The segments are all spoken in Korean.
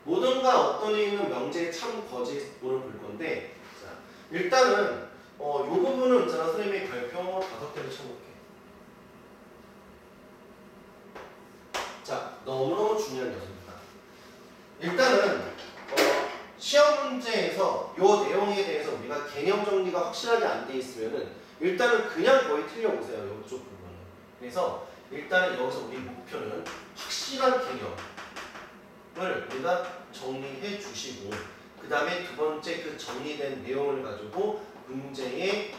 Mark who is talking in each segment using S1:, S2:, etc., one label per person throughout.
S1: 모든가 어떤 의미는 명제 참 거짓 오늘 볼 건데 자, 일단은 요 부분은 있잖아 선생님이 발표 5개를 쳐볼게. 자, 너무너무 중요한 요소입니다. 일단은 시험 문제에서 요 내용에 대해서 우리가 개념 정리가 확실하게 안 돼 있으면은 일단은 그냥 거의 틀려보세요. 이쪽 부분은. 그래서 일단은 여기서 우리 목표는 확실한 개념을 우리가 정리해 주시고 그 다음에 두 번째 그 정리된 내용을 가지고 문제의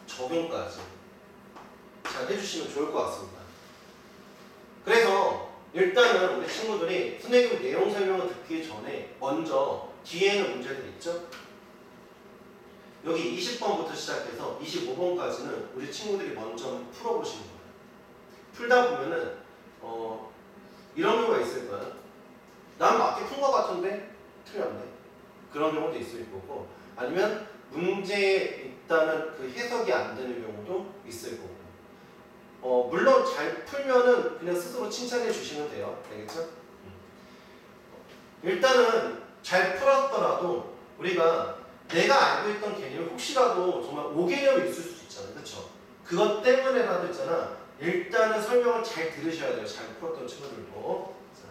S1: 적용까지 잘 해주시면 좋을 것 같습니다. 그래서 일단은 우리 친구들이 선생님 내용 설명을 듣기 전에 먼저 뒤에는 문제들 있죠? 여기 20번부터 시작해서 25번까지는 우리 친구들이 먼저 풀어보시는 거예요. 풀다 보면은 이런 경우가 있을 거야. 난 맞게 푼 것 같은데 틀렸네. 그런 경우도 있을 거고 아니면 문제에 있다는 그 해석이 안 되는 경우도 있을 거고 물론 잘 풀면은 그냥 스스로 칭찬해 주시면 돼요. 알겠죠? 일단은 잘 풀었더라도 우리가 내가 알고 있던 개념이 혹시라도 정말 5개념이 있을 수 있잖아요. 그렇죠? 그것 때문에라도 있잖아. 일단은 설명을 잘 들으셔야 돼요. 잘 풀었던 친구들도. 자,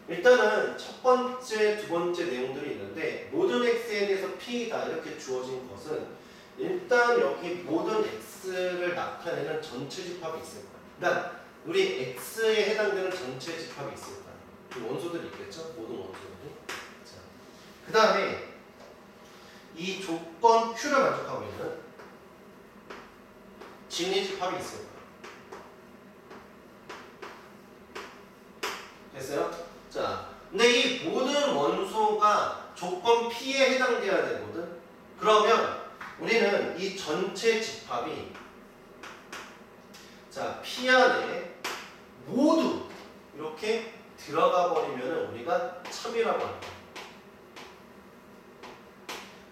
S1: 일단은 첫 번째, 두 번째 내용들이 있는데 모든 x에 대해서 p다 이렇게 주어진 것은 일단 여기 모든 x를 나타내는 전체 집합이 있을 거야. 그러니까 우리 x에 해당되는 전체 집합이 있을 거야. 그 원소들이 있겠죠? 모든 원소들이. 자, 그 다음에 이 조건 Q를 만족하고 있는 진리 집합이 있을 거야. 됐어요? 자, 근데 이 모든 원소가 조건 P에 해당돼야 되거든? 그러면 우리는 이 전체 집합이 자, P 안에 모두 이렇게 들어가 버리면 우리가 참이라고 합니다.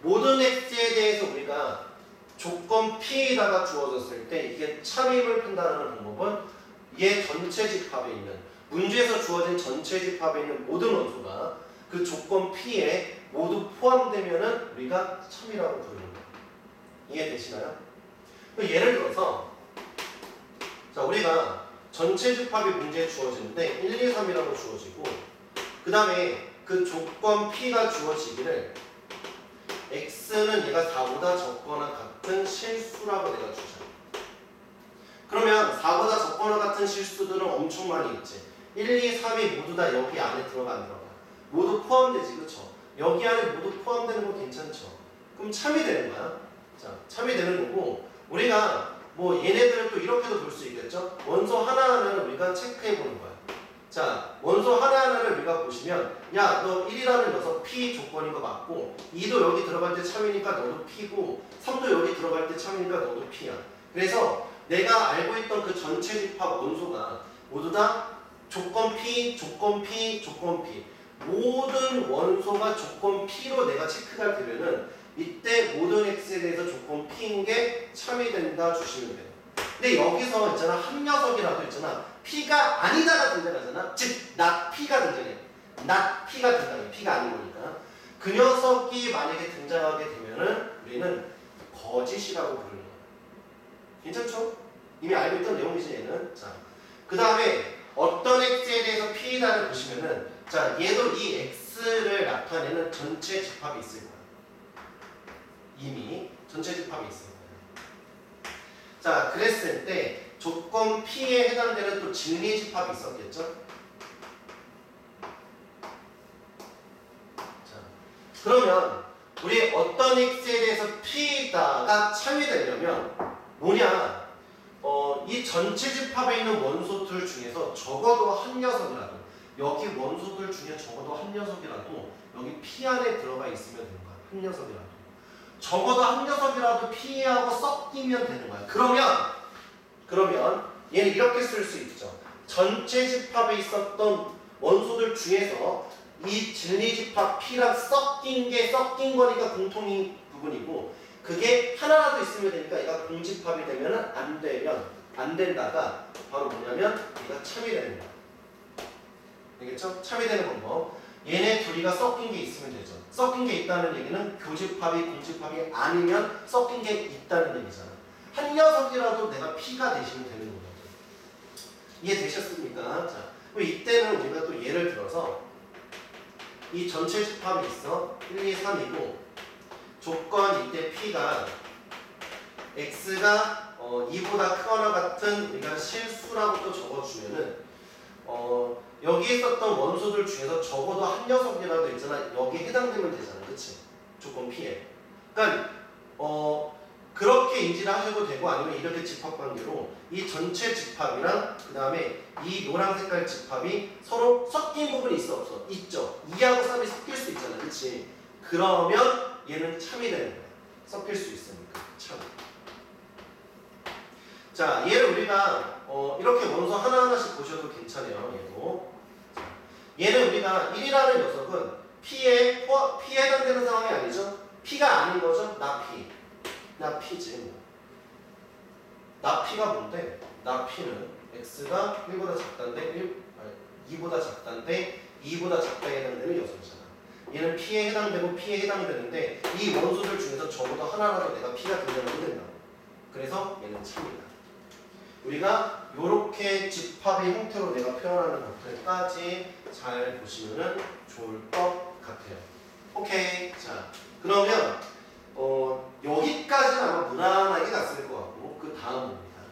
S1: 모든 x에 대해서 우리가 조건 P에다가 주어졌을 때 이게 참임을 판단하는 방법은 얘 전체 집합에 있는 문제에서 주어진 전체 집합에 있는 모든 원소가 그 조건 P에 모두 포함되면은 우리가 참이라고 부르는 거예요. 이해되시나요? 예를 들어서 자 우리가 전체 집합이 문제에 주어지는데 1, 2, 3이라고 주어지고 그 다음에 그 조건 P가 주어지기를 x는 얘가 4보다 적거나 같은 실수라고 내가 주자. 그러면 4보다 적거나 같은 실수들은 엄청 많이 있지. 1, 2, 3이 모두 다 여기 안에 들어가 안 들어가. 모두 포함되지, 그쵸? 여기 안에 모두 포함되는 거 괜찮죠? 그럼 참이 되는 거야. 자, 참이 되는 거고 우리가 뭐 얘네들을 또 이렇게도 볼 수 있겠죠? 원소 하나하나를 우리가 체크해 보는 거야. 자, 원소 하나하나를 우리가 보시면 야, 너 1이라는 녀석 P 조건인 거 맞고 2도 여기 들어갈 때 참이니까 너도 P고 3도 여기 들어갈 때 참이니까 너도 P야. 그래서 내가 알고 있던 그 전체 집합 원소가 모두 다 조건 P, 조건 P, 조건 P 모든 원소가 조건 P로 내가 체크가 되면은 이때 모든 X에 대해서 조건 P인 게 참이 된다 주시면 돼요. 근데 여기서 있잖아 한 녀석이라도 있잖아 P가 아니다가 등장하잖아. 즉 not P가 등장해. not P가 등장해. P가 아닌 거니까. 그 녀석이 만약에 등장하게 되면은 우리는 거짓이라고 부르는 거야. 괜찮죠? 이미 알고 있던 내용이지 얘는. 자, 그 다음에 어떤 X에 대해서 P다를 보시면은 자 얘도 이 X를 나타내는 전체 집합이 있을 거야. 이미 전체 집합이 있을 거야. 자, 그랬을 때 조건 P에 해당되는 또 진리 집합이 있었겠죠? 자, 그러면 우리 어떤 X에 대해서 P다가 참이 되려면 뭐냐? 이 전체 집합에 있는 원소들 중에서 적어도 한 녀석이라도 여기 원소들 중에 적어도 한 녀석이라도 여기 P 안에 들어가 있으면 되는 거야. 한 녀석이라도. 적어도 한 녀석이라도 P하고 섞이면 되는 거야. 그러면 얘는 이렇게 쓸 수 있죠. 전체 집합에 있었던 원소들 중에서 이 진리 집합 P랑 섞인 거니까 공통인 부분이고 그게 하나라도 있으면 되니까 얘가 공집합이 되면은 안 된다가 바로 뭐냐면 얘가 참이 되는 거야. 알겠죠? 참이 되는 방법. 얘네 둘이가 섞인 게 있으면 되죠. 섞인 게 있다는 얘기는 교집합이 공집합이 아니면 섞인 게 있다는 얘기잖아. 한 녀석이라도 내가 P가 되시면 되는 거거든. 이해되셨습니까? 자, 그럼 이때는 우리가 또 예를 들어서 이 전체 집합이 있어. 1, 2, 3이고 조건 이때 P가 X가 2보다 크거나 같은 우리가 실수라고 또 적어주면은 여기 있었던 원소들 중에서 적어도 한 녀석이라도 있잖아. 여기에 해당되면 되잖아. 그치? 조건 P에. 그러니까 그렇게 인지를 하셔도 되고 아니면 이렇게 집합관계로 이 전체 집합이랑 그 다음에 이 노란 색깔 집합이 서로 섞인 부분이 있어 없어? 있죠. 2하고 3이 섞일 수 있잖아. 그치? 그러면 얘는 참이 되는 거야. 섞일 수 있으니까 참. 자, 얘를 우리가 이렇게 원소 하나하나씩 보셔도 괜찮아요. 얘도. 얘는 우리가 1이라는 녀석은 P에 해당되는 상황이 아니죠? P가 아닌 거죠? 나 P. 나 P지. 나 P가 뭔데? 나 P는 X가 1보다 작다인데 2보다 작다인데 2보다 작다에 해당되는 녀석이잖아. 얘는 P에 해당되고 P에 해당되는데 이 원소들 중에서 적어도 하나라도 내가 P가 등장하게 된다고. 그래서 얘는 참이다. 우리가 이렇게 집합의 형태로 내가 표현하는 것들까지 잘 보시면 좋을 것 같아요. 오케이. 자, 그러면 여기까지는 아마 무난하게 갔을 것 같고 그 다음입니다.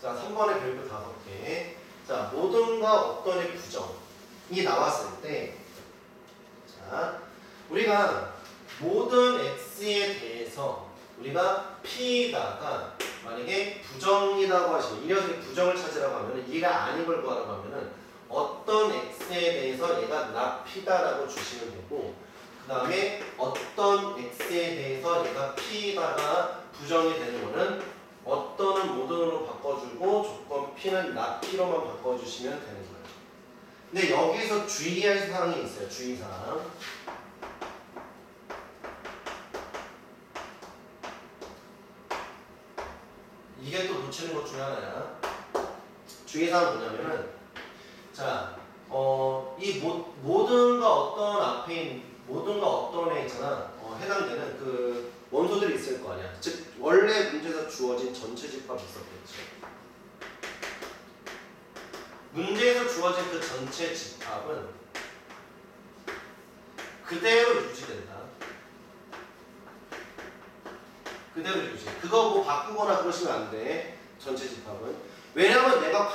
S1: 자, 3번의 별표 5개. 자, 모든과 어떤의 부정이 나왔을 때 자, 우리가 모든 X에 대해서 우리가 P다가 만약에 부정이라고 하시면 이 녀석이 부정을 찾으라고 하면 얘가 아닌 걸 구하라고 하면은 어떤 X에 대해서 얘가 나 P다라고 주시면 되고 그 다음에 어떤 X에 대해서 얘가 P다가 부정이 되는 거는 어떤은 모든으로 바꿔주고 조건 P는 나 P로만 바꿔주시면 되는 거예요. 근데 여기서 주의할 사항이 있어요. 주의사항. 이게 또 놓치는 것 중에 하나야. 주의사항은 뭐냐면은 자, 이 모든가 어떤 앞에 있는 모든가 어떤에 있잖아. 해당되는 그 원소들이 있을 거 아니야. 즉 원래 문제에서 주어진 전체 집합이 있었겠지. 문제에서 주어진 그 전체 집합은 그대로 유지된다. 그대로 유지. 그거 뭐 바꾸거나 그러시면 안 돼. 전체 집합은. 왜냐면 내가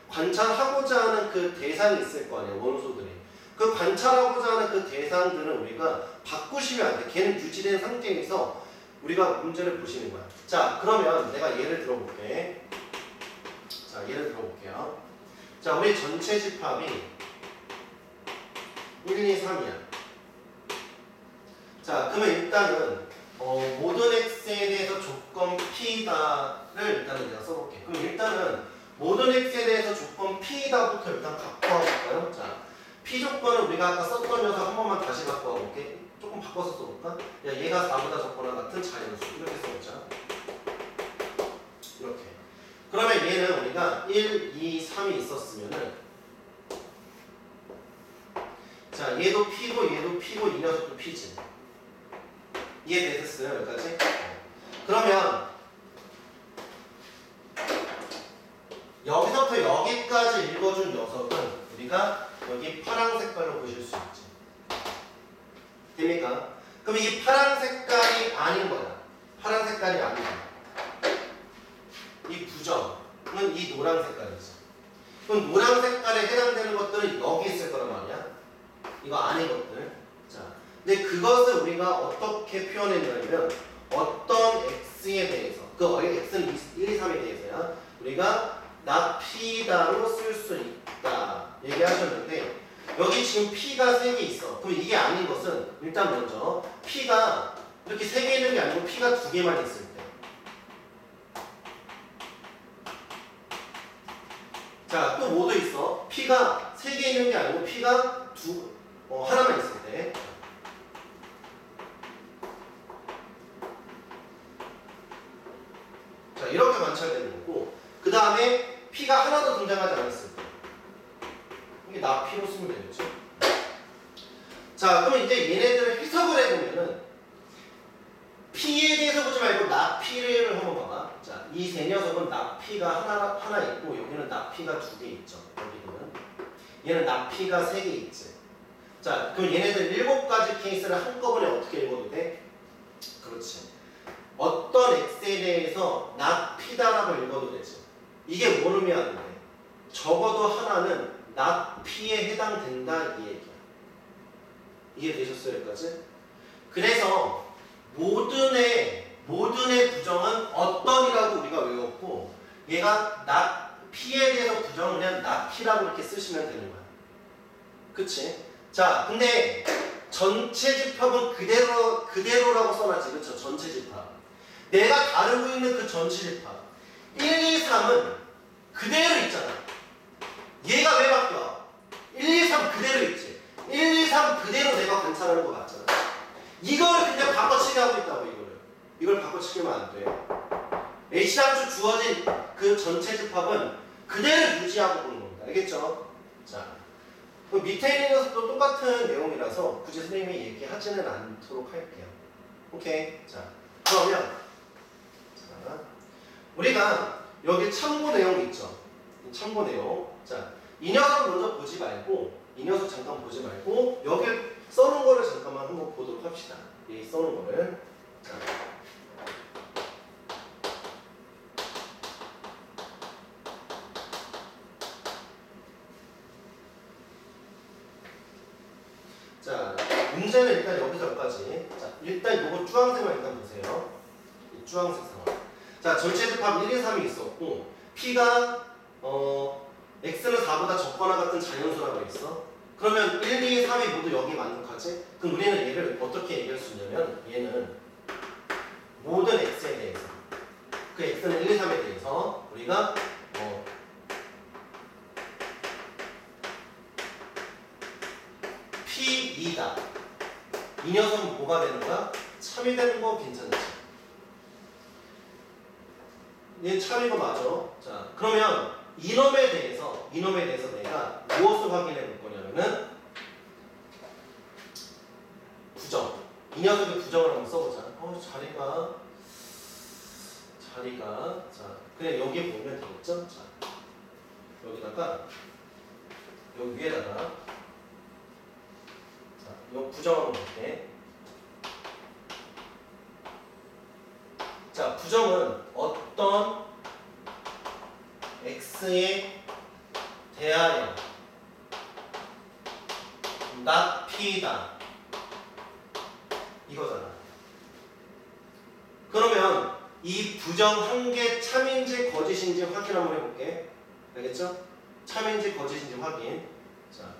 S1: 관찰하고자 하는 그 대상이 있을 거 아니야. 원소들이. 그 관찰하고자 하는 그 대상들은 우리가 바꾸시면 안 돼. 걔는 유지된 상태에서 우리가 문제를 보시는 거야. 자, 그러면 내가 예를 들어볼게. 자, 예를 들어볼게요. 자, 우리 전체 집합이 1, 2, 3이야. 자, 그러면 일단은 모든 X에 대해서 조건 P다를 일단은 내가 써볼게. 그럼 일단은 모든 X에 대해서 조건 P다부터 일단 갖고 와볼까요? 자, P 조건은 우리가 아까 썼던 녀석 한 번만 다시 갖고 와볼게. 조금 바꿔서 써볼까? 야, 얘가 4보다 적거나 같은 자연수. 이렇게 써보자. 이렇게. 그러면 얘는 우리가 1, 2, 3이 있었으면은 자, 얘도 P고 얘도 P고 이 녀석도 P지. 이해되셨어요? 여기까지? 그러면 여기서부터 여기까지 읽어준 녀석은 우리가 여기 파란 색깔로 보실 수 있지. 됩니까? 그럼 이 파란 색깔이 아닌 거야. 파란 색깔이 아닌 거야. 이 부정은 이 노란 색깔이지. 그럼 노란 색깔에 해당되는 것들은 여기 있을 거란 말이야. 이거 아닌 것들. 자, 근데 그것을 우리가 어떻게 표현했냐면 어떤 X에 대해서 그 X는 1, 2, 3에 대해서야 우리가 나 P다로 쓸 수 있다 얘기하셨는데 여기 지금 P가 3개 있어. 그럼 이게 아닌 것은 일단 먼저 P가 이렇게 3개 있는 게 아니고 P가 2개만 있을 때. 자, 또 뭐도 있어? P가 3개 있는 게 아니고 P가 하나만 있을 때. 자, 이렇게 관찰되는 거고 그 다음에 P가 하나도 등장하지 않았을 때. 이게 나 P로 쓰면 되겠죠. 자, 그러면 이제 얘네들을 해석을 해보면은 P에 대해서 보지 말고 나 P를 한번 봐봐. 자, 이 세 녀석은 나 P가 하나 있고 여기는 나 P가 2개 있죠. 여기는 얘는 나 P가 3개 있지. 자, 그럼 얘네들 7가지 케이스를 한꺼번에 어떻게 읽어도 돼? 그렇지. 어떤 X에 대해서 나 P다라고 읽어도 되지. 이게 뭘 의미하는데? 적어도 하나는 나 P에 해당된다 이 얘기야. 이해되셨어요 여기까지? 그래서 모든의 부정은 어떤이라고 우리가 외웠고 얘가 나 P에 대해서 부정을 그냥 나 P라고 이렇게 쓰시면 되는 거야. 그치? 자, 근데 전체 집합은 그대로라고 써놨지. 그쵸? 전체 집합. 내가 다루고 있는 그 전체 집합 1, 2, 3은 그대로 있잖아. 얘가 왜 바뀌어? 1, 2, 3 그대로 있지. 1, 2, 3 그대로 내가 관찰하는 거 맞잖아. 이거를 그냥 바꿔치기 하고 있다고. 이걸 바꿔치기면 안 돼. H단수 주어진 그 전체 집합은 그대로 유지하고 보는 겁니다. 알겠죠? 자, 그 밑에 있는 녀석도 똑같은 내용이라서 굳이 선생님이 얘기하지는 않도록 할게요. 오케이. 자, 그러면 자, 우리가 여기 참고 내용 있죠? 참고 내용. 자, 이 녀석 먼저 보지 말고 이 녀석 잠깐 보지 말고 여기 써놓은 거를 잠깐만 한번 보도록 합시다. 이 써놓은 거를. 자. 자, 문제는 일단 여기서까지. 자, 일단 요거 주황색만 일단 보세요. 이 주황색 상황. 자, 전체 집합 1, 2, 3이 있었고 P가 X는 4보다 적거나 같은 자연수라고 있어. 그러면 1, 2, 3이 모두 여기 만족하지? 그럼 우리는 얘를 어떻게 얘기할 수 있냐면 얘는 모든 X에 대해서 그 X는 1, 2, 3에 대해서 우리가 P2다. 이 녀석은 뭐가 되는 거야? 참이 되는 거 괜찮지? 얘 참인 거 맞아. 자, 그러면 이놈에 대해서 내가 무엇을 확인해 볼 거냐면은 부정. 이 녀석의 부정을 한번 써보자. 자리가 자, 그냥 여기 보면 되겠죠? 자, 여기다가 여기 위에다가 자, 이 부정 한번 볼게. 자, 부정은 어떤 X에 대하여 not P다 이거잖아. 그러면 이 부정 한 개 참인지 거짓인지 확인 한번 해볼게. 알겠죠? 참인지 거짓인지 확인. 자,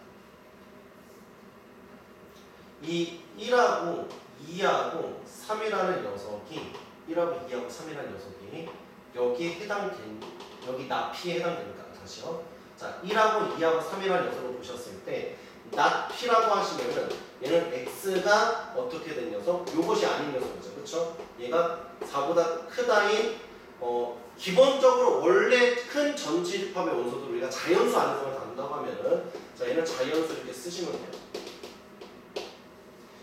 S1: 이 1하고 2하고 3이라는 녀석이 1하고 2하고 3이라는 녀석이 여기에 해당된 여기 not P에 해당되니까 다시요. 자, 1하고 2하고 3이라는 녀석을 보셨을 때 not P라고 하시면은 얘는 X가 어떻게 된 녀석? 요것이 아닌 녀석이죠. 그렇죠? 얘가 4보다 크다인 기본적으로 원래 큰 전체 집합의 원소도 우리가 자연수 안에서만 다룬다고 하면은 자, 얘는 자연수 이렇게 쓰시면 돼요.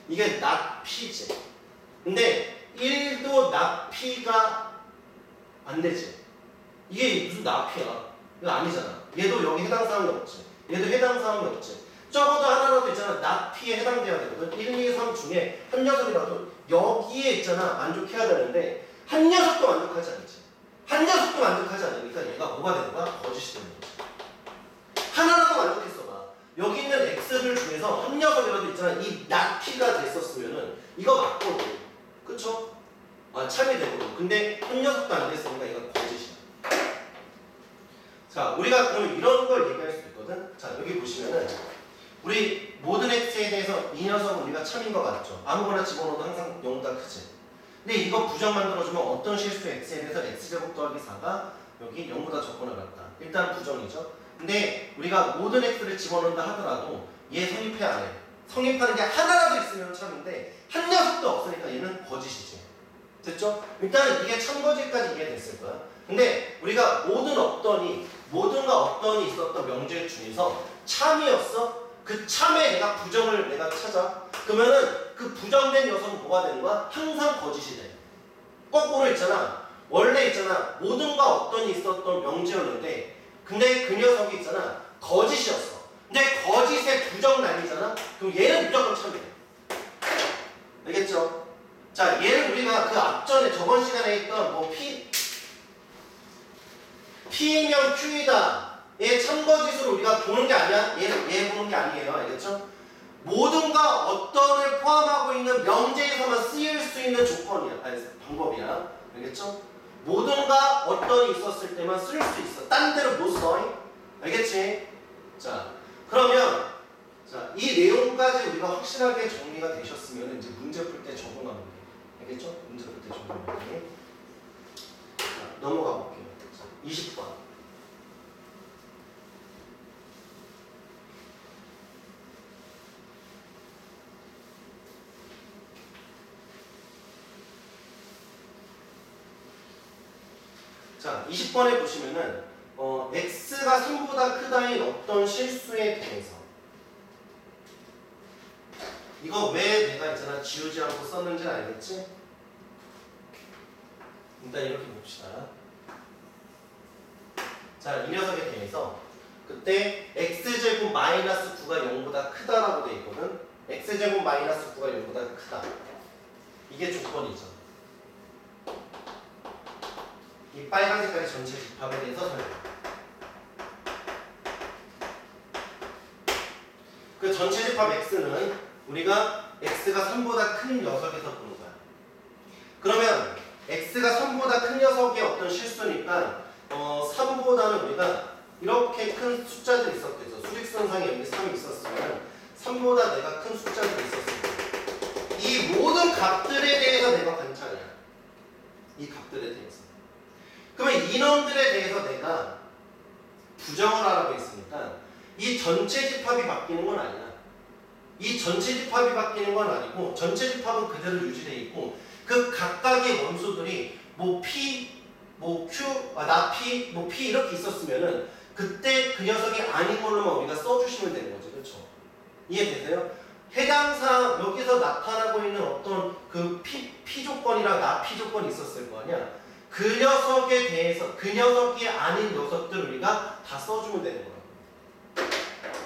S1: 이게 not P지. 근데 1도 not P가 안 되지. 이게 무슨 not P야? 이거 아니잖아. 얘도 여기 해당 사항이 없지. 얘도 해당 사항이 없지. 적어도 하나라도 있잖아. not P에 해당돼야 되거든. 1, 2, 3 중에 한 녀석이라도 여기에 있잖아. 만족해야 되는데 한 녀석도 만족하지 않지. 한 녀석도 만족하지 않으니까 얘가 뭐가 되는 거야? 거짓이 되는 거지. 하나라도 만족했어 봐. 여기 있는 X들 중에서 한 녀석이라도 있잖아. 이 not P가 됐었으면은 이거 맞거든. 그쵸? 참이 되거든. 근데 한 녀석도 안 됐으니까 이건 거짓이야. 자, 우리가 그럼 이런 걸 얘기할 수 있거든. 자, 여기 보시면은 우리 모든 X에 대해서 이 녀석은 우리가 참인 거 맞죠? 아무거나 집어넣어도 항상 0보다 크지. 근데 이거 부정 만들어주면 어떤 실수 X에 대해서 X제곱 더하기 4가 여기 0보다 적거나 같다. 일단 부정이죠. 근데 우리가 모든 X를 집어넣는다 하더라도 얘 성립해 안 해. 성립하는 게 하나라도 있으면 참인데 한 녀석도 없으니까 얘는 거짓이지. 됐죠? 일단은 이게 참거짓까지 이해됐을 거야. 근데 우리가 모든 없더니 모든가 어떤이 있었던 명제 중에서 참이었어? 그 참에 내가 부정을 내가 찾아. 그러면은 그 부정된 녀석은 뭐가 되는 거야? 항상 거짓이 돼. 거꾸로 있잖아. 원래 있잖아. 모든가 어떤이 있었던 명제였는데 근데 그 녀석이 있잖아. 거짓이었어. 근데 거짓에 부정 날리잖아. 그럼 얘는 무조건 참이 돼. 알겠죠? 자, 얘를 우리가 그 앞전에 저번 시간에 했던 뭐 P면 Q이다. 얘 참거짓으로 우리가 보는 게 아니야. 얘 보는 게 아니에요. 알겠죠? 모든가 어떤을 포함하고 있는 명제에서만 쓰일 수 있는 조건이야. 아니, 방법이야. 알겠죠? 모든가 어떤이 있었을 때만 쓸 수 있어. 딴 데로 못 써. 알겠지? 자, 그러면 자, 이 내용까지 우리가 확실하게 정리가 되셨으면 이제 문제 풀 때 적응하면 돼. 알겠죠? 문제 풀 때 적응하면 돼. 자, 넘어가 볼게요. 자, 20번. 자, 20번에 보시면은 x가 3보다 크다인 어떤 실수에 대해서 이거 왜 내가 있잖아 지우지 않고 썼는지 알겠지? 일단 이렇게 봅시다. 자, 이 녀석에 대해서 그때 x제곱 마이너스 9가 0보다 크다라고 돼 있거든. x제곱 마이너스 9가 0보다 크다. 이게 조건이죠. 이 빨간 색깔의 전체 집합에 대해서 설명. 그 전체 집합 x는 우리가 x가 3보다 큰 녀석에서 보는 거야. 그러면 x가 3보다 큰 녀석의 어떤 실수니까 3보다는 우리가 이렇게 큰 숫자들이 있었대죠. 수직선상에 여기 3이 있었으면 3보다 내가 큰 숫자들이 있었을 거야. 이 모든 값들에 대해서 내가 관찰해야 해. 이 값들에 대해서. 그러면 인원들에 대해서 내가 부정을 하라고 했으니까 이 전체 집합이 바뀌는 건 아니야. 이 전체 집합이 바뀌는 건 아니고 전체 집합은 그대로 유지되어 있고 그 각각의 원소들이 뭐 P, 뭐 Q, 나 P, 뭐 P 이렇게 있었으면은 그때 그 녀석이 아닌 걸로만 우리가 써주시면 되는 거죠. 그렇죠? 이해되세요? 해당상 여기서 나타나고 있는 어떤 그 P 조건이랑 나 P 조건이 있었을 거 아니야? 그 녀석에 대해서 그 녀석이 아닌 녀석들을 우리가 다 써주면 되는 거야.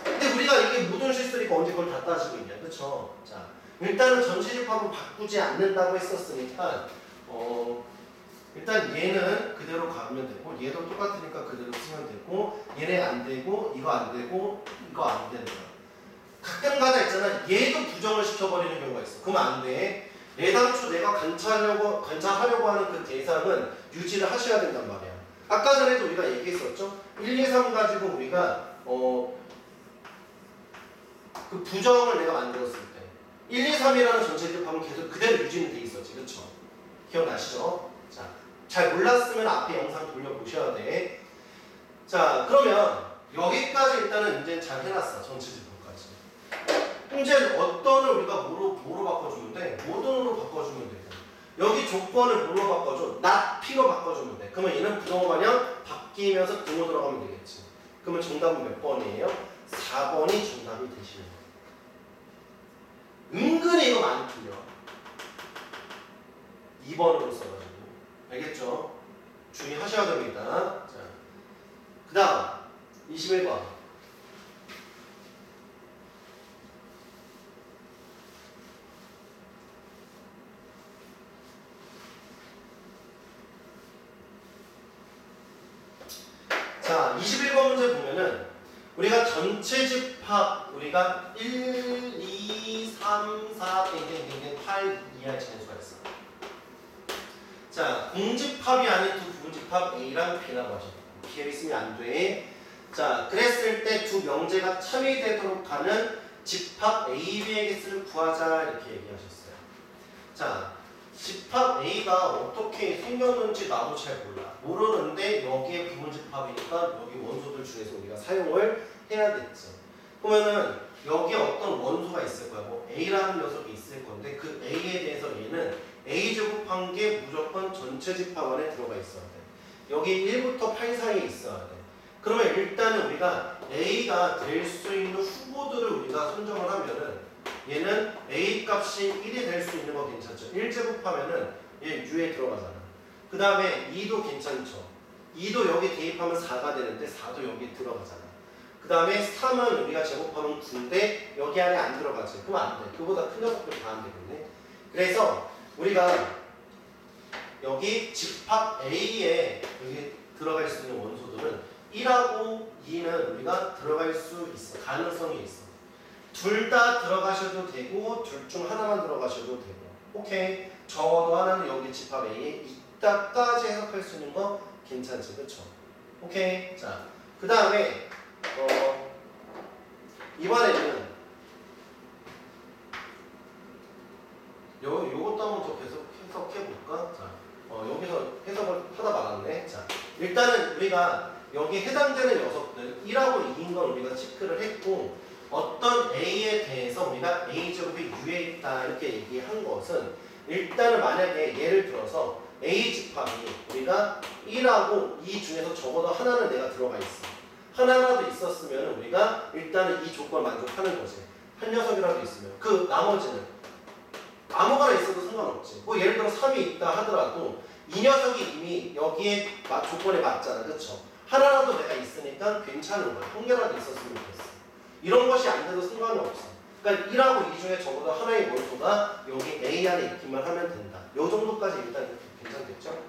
S1: 근데 우리가 이게 모든 실수니까 언제 그걸 다 따지고 있냐, 그렇죠? 자, 일단은 전체 집합은 바꾸지 않는다고 했었으니까 일단 얘는 그대로 가면 되고 얘도 똑같으니까 그대로 쓰면 되고 얘네 안 되고 이거 안 되고 이거 안 되는 거야. 가끔가다 있잖아. 얘도 부정을 시켜버리는 경우가 있어. 그러면 안 돼. 애당초 내가 관찰하려고 하는 그 대상은 유지를 하셔야 된단 말이야. 아까 전에도 우리가 얘기했었죠. 1, 2, 3 가지고 우리가 그 부정을 내가 만들었을 때 1, 2, 3이라는 전체 집합은 계속 그대로 유지는 돼 있었지. 그렇죠? 기억나시죠? 자, 잘 몰랐으면 앞에 영상 돌려보셔야 돼. 자, 그러면 여기까지 일단은 이제 잘 해놨어. 전체 집합까지. 이제 어떤을 우리가 뭐로 바꿔주면 돼? 모든으로 바꿔주면 돼. 여기 조건을 뭐로 바꿔줘? not P로 바꿔주면 돼. 그러면 얘는 부동어 마냥 바뀌면서 등호 들어가면 되겠지. 그러면 정답은 몇 번이에요? 4번이 정답이 되시는 거예요. 은근히 이거 많이 틀려. 2번으로 써가지고. 알겠죠? 주의하셔야 됩니다. 자, 그 다음 21번. 자, 21번 문제 보면은 우리가 전체 집합 우리가 1, 2, 3, 4, 8 이하의 차례수가 있어. 자, 공집합이 아닌 두 부분집합 A랑 B라고 하죠. B에 있으면 안 돼. 자, 그랬을 때 두 명제가 참이되도록 하는 집합 A, B의 개수를 구하자 이렇게 얘기하셨어요. 자, 집합 A가 어떻게 생겼는지 나도 잘 몰라. 모르는데 여기에 부분집합이니까 여기 원소들 중에서 우리가 사용을 해야겠죠. 그러면은 여기에 어떤 원소가 있을 거야. 뭐 A라는 녀석이 있을 건데 그 A에 대해서 얘는 A 제곱한 게 무조건 전체 집합 안에 들어가 있어야 돼. 여기 1부터 8 사이에 있어야 돼. 그러면 그러면 일단은 우리가 A가 될 수 있는 후보들을 우리가 선정을 하면은 얘는 A 값이 1이 될 수 있는 거 괜찮죠? 1제곱하면은 얘 U에 들어가잖아. 그 다음에 2도 괜찮죠? 2도 여기 대입하면 4가 되는데 4도 여기 들어가잖아. 그 다음에 3은 우리가 제곱하면 9인데 여기 안에 안 들어가지. 그럼 안 돼. 그보다 큰 녀석들 다 안 되겠네. 그래서 우리가 여기 집합 A에 여기 들어갈 수 있는 원소들은 1하고 2는 우리가 들어갈 수 있어. 가능성이 있어. 둘 다 들어가셔도 되고 둘 중 하나만 들어가셔도 되고. 오케이. 적어도 하나는 여기 집합 A에 있다까지 해석할 수 있는 거 괜찮지. 그쵸? 오케이. 자, 그 다음에 이번에는 요것도 한번 더 계속 해석해볼까? 자, 여기서 해석을 하다 말았네. 자, 일단은 우리가 여기 해당되는 녀석들 1하고 2인 건 우리가 체크를 했고 어떤 A에 대해서 우리가 A제곱이 U에 있다 이렇게 얘기한 것은 일단은 만약에 예를 들어서 A 집합이 우리가 1하고 2 중에서 적어도 하나는 내가 들어가 있어. 하나라도 있었으면 우리가 일단은 이 조건을 만족하는 거지. 한 녀석이라도 있으면. 그 나머지는 아무거나 있어도 상관없지. 뭐 예를 들어 3이 있다 하더라도 이 녀석이 이미 여기에 조건에 맞잖아. 그쵸? 하나라도 내가 있으니까 괜찮은 거야. 한 개라도 있었으면 좋겠어. 이런 것이 안 돼도 상관이 없어. 그러니까 1하고 2 중에 적어도 하나의 원소가 여기 A 안에 있기만 하면 된다. 요 정도까지 일단 괜찮겠죠?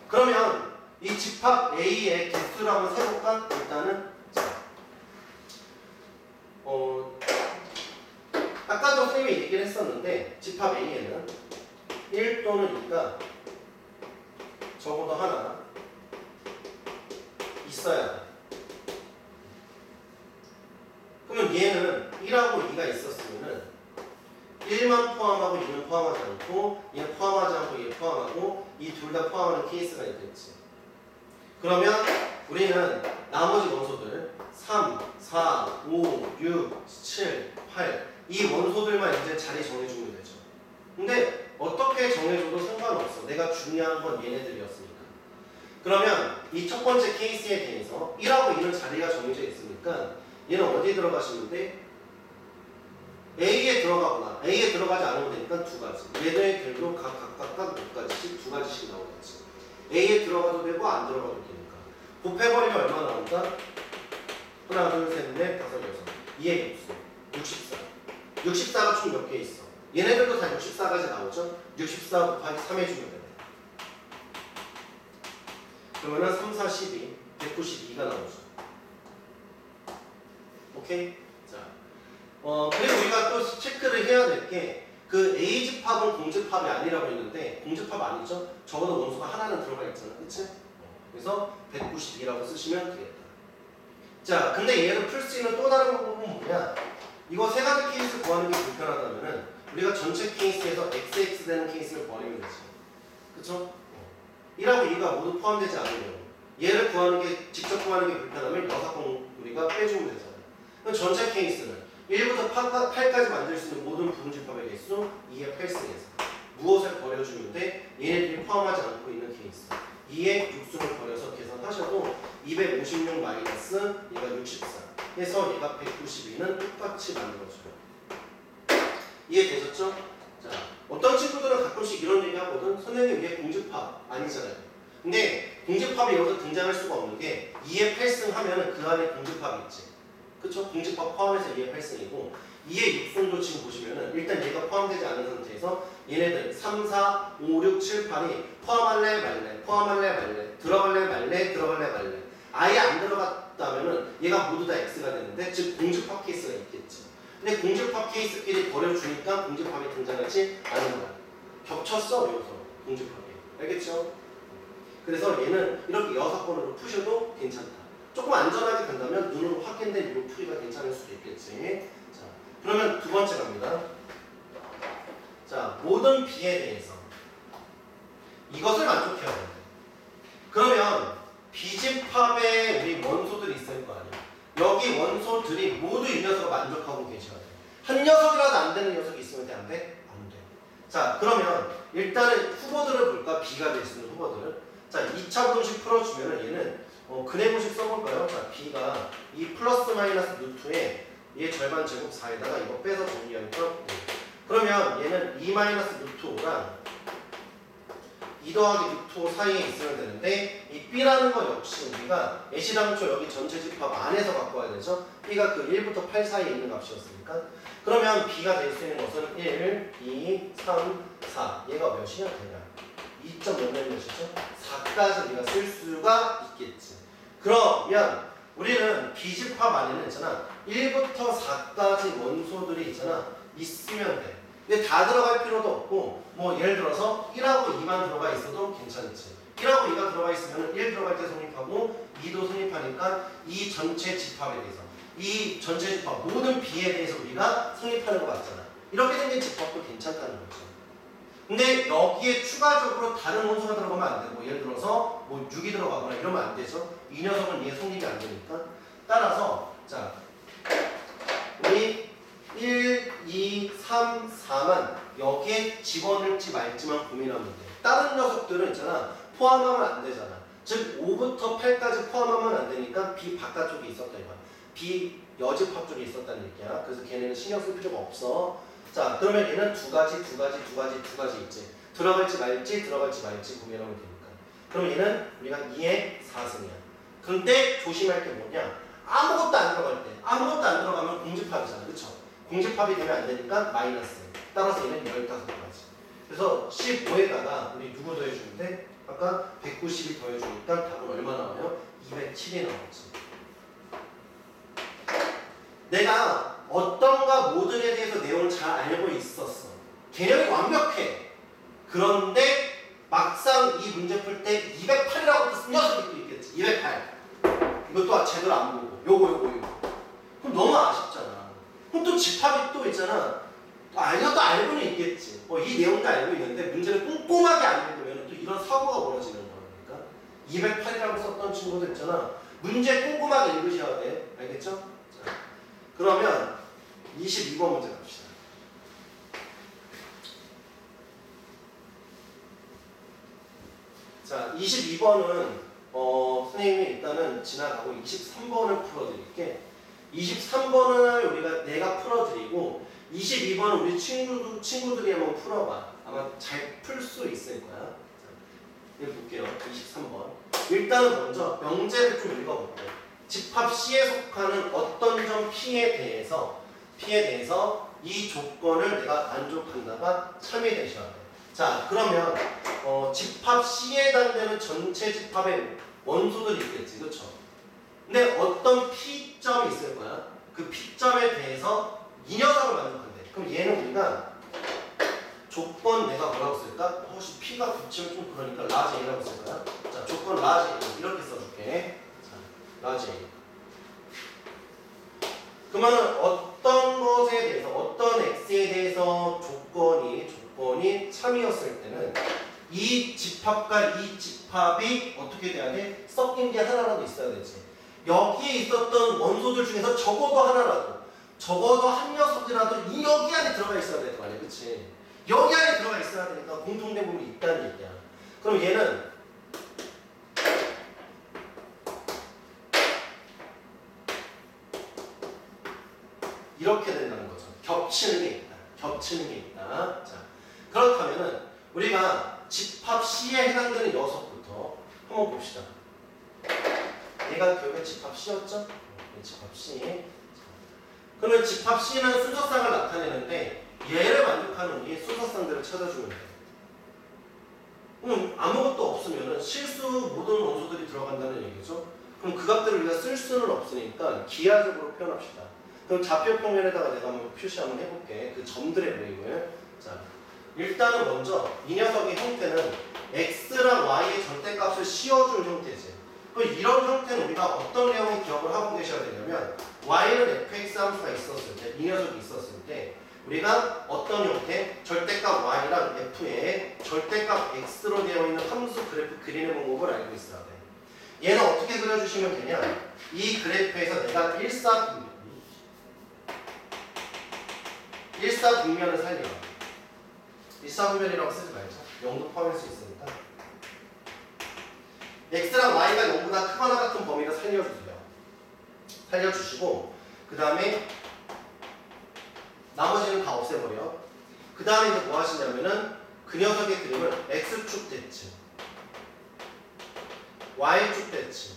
S1: 그러면 이 집합 A의 개수를 한번 세볼까? 일단은 아까도 선생님이 얘기를 했었는데 집합 A에는 1 또는 2가 적어도 하나 있어야 돼. 그러면 얘는 1하고 2가 있었으면은 1만 포함하고 2는 포함하지 않고 얘는 포함하지 않고 얘 포함하고 이 둘 다 포함하는 케이스가 있겠지. 그러면 우리는 나머지 원소들 3, 4, 5, 6, 7, 8 이 원소들만 이제 자리 정해주면 되죠. 근데 어떻게 정해줘도 상관없어. 내가 중요한 건 얘네들이었으니까. 그러면 이 첫 번째 케이스에 대해서 1하고 2는 자리가 정해져 있으니까 얘는 어디에 들어가시면 돼? A에 들어가거나 A에 들어가지 않으면 되니까 두 가지. 얘네들도 각각 몇 가지씩 두 가지씩 나오겠지. A에 들어가도 되고 안 들어가도 되니까. 곱해버리면 얼마 나온다? 하나, 둘, 셋, 넷, 다섯, 여섯. 2의 곱수 64. 64가 총 몇 개 있어? 얘네들도 다 64까지 나오죠? 64 곱하기 3 해주면 돼. 그러면은 3, 4, 12, 192가 나오죠. 오케이? 자, 그리고 우리가 또 체크를 해야 될 게 그 A 집합은 공집합이 아니라고 했는데 공집합 아니죠? 적어도 원소가 하나는 들어가 있잖아. 그치? 그래서 192라고 쓰시면 되겠다. 자, 근데 얘를 풀 수 있는 또 다른 방법은 뭐냐? 이거 세 가지 케이스 구하는 게 불편하다면은 우리가 전체 케이스에서 XX 되는 케이스를 버리면 되지. 그쵸? 1하고 2가 모두 포함되지 않으면 얘를 구하는 게 직접 구하는 게 불편하면 6번 우리가 빼주면 되잖아요. 그럼 전체 케이스는 1부터 8까지 만들 수 있는 모든 부분집합의 개수 2의 8승에서 무엇을 버려주면 돼? 얘네들이 포함하지 않고 있는 케이스 2의 6승을 버려서 계산하셔도 256 마이너스 얘가 64 해서 얘가 192는 똑같이 만들어줘요. 이해되셨죠? 자, 어떤 친구들은 가끔씩 이런 얘기 하거든. 선생님 얘 공집합 아니잖아요. 근데 공집합이 여기서 등장할 수가 없는 게 2의 8승 하면은 그 안에 공집합이 있지. 그쵸? 공집합 포함해서 2의 8승이고 2의 6승도 지금 보시면은 일단 얘가 포함되지 않은 상태에서 얘네들 3, 4, 5, 6, 7, 8이 포함할래 말래 포함할래 말래 들어갈래 말래 들어갈래 말래 아예 안 들어갔다면은 얘가 모두 다 X가 되는데 즉 공집합 케이스가 있겠지. 근데 공집합 케이스끼리 버려주니까 공집합이 등장하지 않은 거야. 겹쳤어 여기서 공집합이. 알겠죠? 그래서 얘는 이렇게 6번으로 푸셔도 괜찮다. 조금 안전하게 간다면 눈으로 확인된 이로 풀이가 괜찮을 수도 있겠지. 자, 그러면 두 번째 갑니다. 자, 모든 B에 대해서 이것을 만족해야 돼. 그러면 B집합에 우리 원소들이 있을 거 아니야. 여기 원소들이 모두 이 녀석을 만족하고 계셔야 돼. 한 녀석이라도 안 되는 녀석이 있으면 돼? 안 돼? 안 돼. 자, 그러면 일단은 후보들을 볼까? B가 될 수 있는 후보들을. 자, 2차 공식 풀어주면은 얘는 근해공식 써볼까요? 자, B가 이 플러스 마이너스 루트에 얘 절반 제곱 4에다가 이거 빼서 정리하니까 5. 그러면 얘는 2 마이너스 루트 5랑 2 더하기 루트 5 사이에 있으면 되는데 이 B라는 거 역시 우리가 애시당초 여기 전체 집합 안에서 갖고 와야 되죠? B가 그 1부터 8 사이에 있는 값이었으니까 그러면 B가 될 수 있는 것은 1, 2, 3, 4 얘가 몇이냐 되냐 2점 몇 몇이죠? 4까지 우리가 쓸 수가 있겠지. 그러면 우리는 B집합 안에는 있잖아 1부터 4까지 원소들이 있잖아 있으면 돼. 근데 다 들어갈 필요도 없고 뭐 예를 들어서 1하고 2만 들어가 있어도 괜찮지. 1하고 2가 들어가 있으면 1 들어갈 때 성립하고 2도 성립하니까 이 전체 집합에 대해서 이 전체 집합 모든 B에 대해서 우리가 성립하는 거 맞잖아. 이렇게 생긴 집합도 괜찮다는 거죠. 근데 여기에 추가적으로 다른 원소가 들어가면 안 되고 예를 들어서 뭐 6이 들어가거나 이러면 안 되죠. 이 녀석은 얘 성립이 안 되니까. 따라서 자 우리 1, 2, 3, 4만 여기에 집어넣을지 말지만 고민하면 돼. 다른 녀석들은 있잖아 포함하면 안 되잖아. 즉 5부터 8까지 포함하면 안 되니까 B 바깥쪽에 있었다 이거야. B 여집합 쪽에 있었다는 얘기야. 그래서 걔네는 신경 쓸 필요가 없어. 자 그러면 얘는 두 가지 있지. 들어갈지 말지 고민하면 되니까. 그럼 얘는 우리가 2의 4승이야. 근데 조심할 게 뭐냐? 아무것도 안 들어갈 때 아무것도 안 들어가면 공집합이잖아. 그쵸? 공집합이 되면 안 되니까 마이너스. 따라서 얘는 15가지. 그래서 15에다가 우리 누구 더해주는데 아까 190이 더해주니까 답은 얼마 나와요? 207이 나오지. 내가 어떤가 모듈에 대해서 내용을 잘 알고 있었어. 개념이 완벽해. 그런데 막상 이 문제 풀 때 208이라고 쓴 녀석이 또 있겠지. 208. 이것도 제대로 안 보고 요거. 그럼 너무 아쉽잖아. 그럼 또 집합이 또 있잖아. 이것도 알고는 있겠지. 이 내용도 알고 있는데 문제를 꼼꼼하게 안 읽으면 또 이런 사고가 벌어지는 거니까. 208이라고 썼던 친구들 있잖아. 문제 꼼꼼하게 읽으셔야 돼. 알겠죠? 자, 그러면 22번 문제 갑시다. 자, 22번은 선생님이 일단은 지나가고 23번을 풀어드릴게. 23번을 내가 풀어드리고 22번은 우리 친구들이 한번 풀어봐. 아마 잘 풀 수 있을 거야. 자, 여기 볼게요. 23번. 일단은 먼저 명제를 좀 읽어볼게. 집합 C에 속하는 어떤 점 P에 대해서 이 조건을 내가 만족한다가 참이 되셔야 돼. 자, 그러면 집합 C에 해당되는 전체 집합의 원소들이 있겠지, 그렇죠? 근데 어떤 P점이 있을 거야. 그 P점에 대해서 이 녀석을 만족한대. 그럼 얘는 우리가 조건 내가 뭐라고 쓸까? 혹시 P가 붙이면 좀 그러니까 라지 A라고 쓸 거야. 자, 조건 라지 A 이렇게 써줄게. 자, 라지 A. 그러면 어떤 것에 대해서 어떤 X에 대해서 조건이 참이었을 때는 이 집합과 이 집합이 어떻게 돼야 돼? 섞인 게 하나라도 있어야 되지. 여기에 있었던 원소들 중에서 적어도 한 녀석이라도 여기 안에 들어가 있어야 될 거 아니야, 그치? 여기 안에 들어가 있어야 되니까 공통된 부분이 있다는 얘기야. 그럼 얘는 이렇게 된다는 거죠. 겹치는 게 있다. 자, 그렇다면은 우리가 집합 C에 해당되는 녀석부터 한번 봅시다. 얘가 결국에 집합 C였죠? 집합 C. 그러면 집합 C는 순서상을 나타내는데 얘를 만족하는 우리 순서상들을 찾아주면 돼. 그럼 아무것도 없으면 실수 모든 원소들이 들어간다는 얘기죠. 그럼 그 값들을 우리가 쓸 수는 없으니까 기하적으로 표현합시다. 그럼 좌표 평면에다가 내가 한번 표시 한번 해볼게. 그 점들의 모임을. 자, 일단은 먼저 이 녀석의 형태는 x랑 y의 절대값을 씌워준 형태지. 그럼 이런 형태는 우리가 어떤 내용을 기억을 하고 계셔야 되냐면 y는 fx 함수가 있었을 때, 이 녀석이 있었을 때 우리가 어떤 형태, 절대값 y랑 f에 절대값 x로 되어 있는 함수 그래프 그리는 방법을 알고 있어야 돼. 얘는 어떻게 그려주시면 되냐? 이 그래프에서 내가 일사분면을 살려. 일사분면이라고 쓰지 말자. 0도 포함할 수 있으니까. x랑 y가 0보다 크거나 같은 범위를 살려주세요. 살려주시고 그 다음에 나머지는 다 없애버려. 그 다음에 이제 뭐 하시냐면은 그 녀석의 그림을 x축 대칭, y축 대칭